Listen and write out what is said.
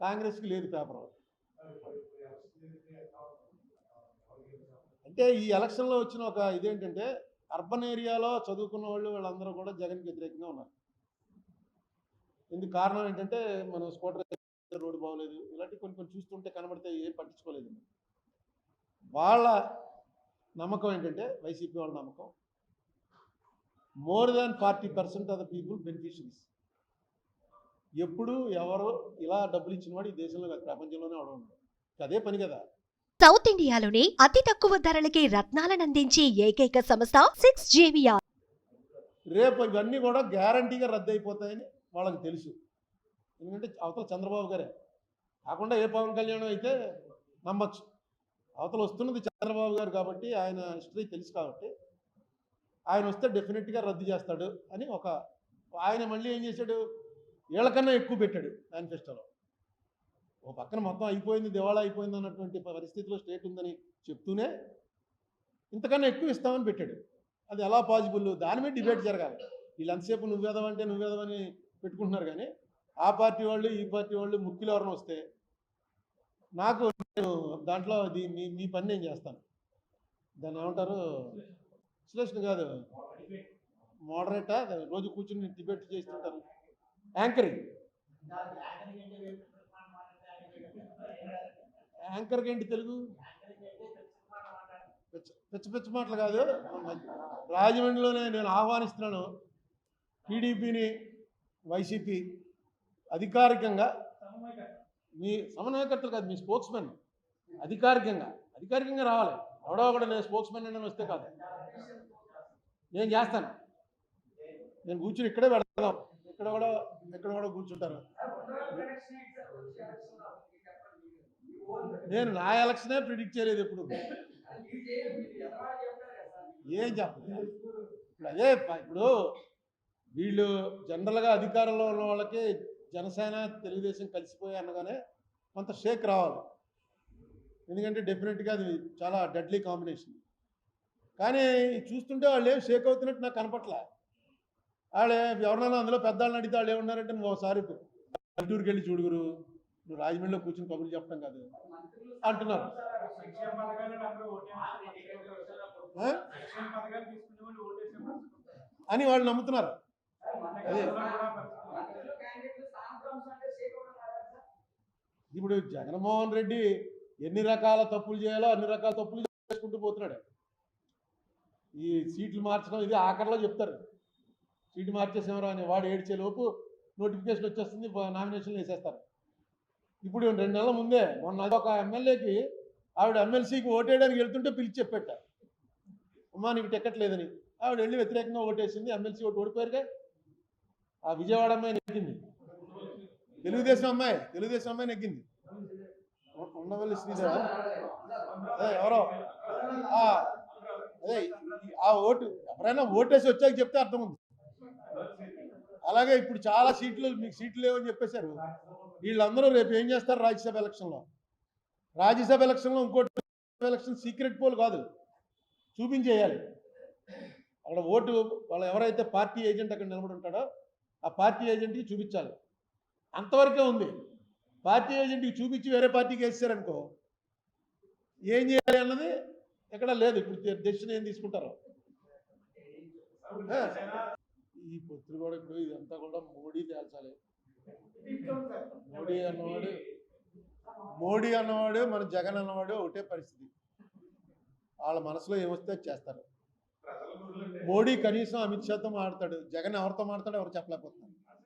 కాంగ్రెస్కి లేదు పేపర్. అంటే ఈ ఎలక్షన్లో వచ్చిన ఒక ఇదేంటంటే అర్బన్ ఏరియాలో చదువుకున్న వాళ్ళు వాళ్ళందరూ కూడా జగన్కి వ్యతిరేకంగా ఉన్నారు. ఇందుకు కారణం ఏంటంటే మనం స్కూటర్ రోడ్డు బాగోలేదు, ఇలాంటి కొన్ని కొన్ని చూస్తుంటే కనబడితే ఏం పట్టించుకోలేదు. వాళ్ళ నమ్మకం ఏంటంటే వైసీపీ వాళ్ళ నమ్మకం more than 40% of the people beneficiaries. ఎప్పుడు ఎవరు ఇలా డబ్బులు ఇచ్చిన వాడు ఈ దేశంలో కాదు, ప్రపంచంలోనే అవడం ఉండదు. అదే పని కదా. సౌత్ ఇండియాలోనే అతి తక్కువ ధరలకి రత్నాలను అందించే ఏకైక సంస్థ 6JVR. రేపు ఇవన్నీ కూడా గ్యారంటీగా రద్దు అయిపోతాయని వాళ్ళకి తెలుసు. ఎందుకంటే అవతల చంద్రబాబు గారే కాకుండా ఏ పవన్ కళ్యాణ్ అయితే నమ్మచ్చు. అవతల వస్తున్నది చంద్రబాబు గారు కాబట్టి ఆయన హిస్టరీ తెలుసు కాబట్టి ఆయన వస్తే డెఫినెట్గా రద్దు చేస్తాడు అని ఒక ఆయన మళ్ళీ ఏం చేశాడు, వీళ్ళకన్నా ఎక్కువ పెట్టాడు మేనిఫెస్టోలో. ఓ పక్కన మొత్తం అయిపోయింది, దివాళా అయిపోయింది అన్నటువంటి పరిస్థితిలో స్టేట్ ఉందని చెప్తూనే ఇంతకన్నా ఎక్కువ ఇస్తామని పెట్టాడు. అది ఎలా పాసిబుల్? దాని మీద డిబేట్ జరగాలి. వీళ్ళు ఎంతసేపు నువ్వేదవంటే నువ్వేదవని పెట్టుకుంటున్నారు. కానీ ఆ పార్టీ వాళ్ళు ఈ పార్టీ వాళ్ళు ముఖ్యులు ఎవరైనా వస్తే నాకు నేను దాంట్లో అది మీ పని నేను చేస్తాను. దాన్ని ఏమంటారు, విశ్లేషణ కాదు, మోడరేటా, రోజు కూర్చుని డిబేట్ చేస్తుంటారు, యాంకరింగ్. యాంకర్కి ఏంటి తెలుగు? పిచ్చ పిచ్చ మాటలు కాదు. రాజమండ్రిలోనే నేను ఆహ్వానిస్తున్నాను టీడీపీని, వైసీపీ అధికారికంగా, మీ సమన్వయకర్తలు కాదు, మీ స్పోక్స్మెన్ అధికారికంగా రావాలి. ఎవడో ఒకటి నేను స్పోక్స్మెన్ అని వస్తే కాదు, నేను చేస్తాను. నేను కూర్చుని ఇక్కడే పెడతాం, ఇక్కడ కూడా కూర్చుంటాను. నేను నా ఎలక్షనే ప్రిడిక్ట్ చేయలేదు ఎప్పుడు. ఏం చెప్పలేదు. ఇప్పుడు అదే ఇప్పుడు వీళ్ళు జనరల్గా అధికారంలో ఉన్న వాళ్ళకి జనసేన తెలుగుదేశం కలిసిపోయి అనగానే కొంత షేక్ రావాలి. ఎందుకంటే డెఫినెట్గా అది చాలా డెడ్లీ కాంబినేషన్. కానీ చూస్తుంటే వాళ్ళు ఏం షేక్ అవుతున్నట్టు నాకు కనపట్లే. వాళ్ళు ఎవరినైనా అందులో పెద్దవాళ్ళని అడిగితే వాళ్ళు ఏమన్నారంటే, నువ్వు ఒకసారి పల్లెటూరుకి వెళ్ళి చూడుగురు, నువ్వు రాజమండ్రిలో కూర్చుని కబుర్లు చెప్పడం కాదు అంటున్నారు. అని వాళ్ళు నమ్ముతున్నారు. అదే ఇప్పుడు జగన్మోహన్ రెడ్డి ఎన్ని రకాల తప్పులు చేయాలో అన్ని రకాల తప్పులు చేసుకుంటూ పోతున్నాడు. ఈ సీట్లు మార్చడం ఇది ఆఖరిలో చెప్తారు, సీటు మార్చేసేవారు అని. వాడు ఏడ్చేలోపు నోటిఫికేషన్ వచ్చేస్తుంది, నామినేషన్లు వేసేస్తారు. ఇప్పుడు 2 నెలల ముందే మొన్న ఒక ఎమ్మెల్యేకి ఆవిడ ఎమ్మెల్సీకి ఓటేయడానికి వెళ్తుంటే పిలిచి చెప్పేట, అమ్మా నీకు టికెట్ లేదని. ఆవిడ వెళ్ళి వ్యతిరేకంగా ఓటేసింది, ఎమ్మెల్సీ ఓడిపోయారుగా. ఆ విజయవాడ అమ్మాయి నెగ్గింది, తెలుగుదేశం అమ్మాయి నెగ్గింది. ఉండవల్లి శ్రీదేవి అదే ఎవరో అదే ఆ ఓటు ఎవరైనా ఓటేసి వచ్చాక చెప్తే అర్థం ఉంది. అలాగే ఇప్పుడు చాలా సీట్లు మీకు సీట్లు లేవని చెప్పేశారు. వీళ్ళందరూ రేపు ఏం చేస్తారు, రాజ్యసభ ఎలక్షన్లో ఇంకోటి ఎలక్షన్ సీక్రెట్ పోల్ కాదు, చూపించేయాలి. అక్కడ ఓటు వాళ్ళు ఎవరైతే పార్టీ ఏజెంట్ అక్కడ నిలబడి ఉంటాడో ఆ పార్టీ ఏజెంట్కి చూపించాలి. అంతవరకే ఉంది. పార్టీ ఏజెంట్కి చూపించి వేరే పార్టీకి వేసారనుకో ఏం చేయాలి అన్నది ఎక్కడ లేదు. ఇప్పుడు డెసిషన్ ఏం తీసుకుంటారో ఈ పొత్తులు కూడా ఇప్పుడు ఇదంతా కూడా మోడీ తేల్చాలి. మోడీ అన్నవాడు మన జగన్ అన్నవాడు ఒకటే పరిస్థితి. వాళ్ళ మనసులో ఏమొస్తే చేస్తారు. మోడీ కనీసం అమిత్ షాతో మాట్లాడతాడు, జగన్ ఎవరితో మాట్లాడో ఎవరు చెప్పలేకపోతున్నారు.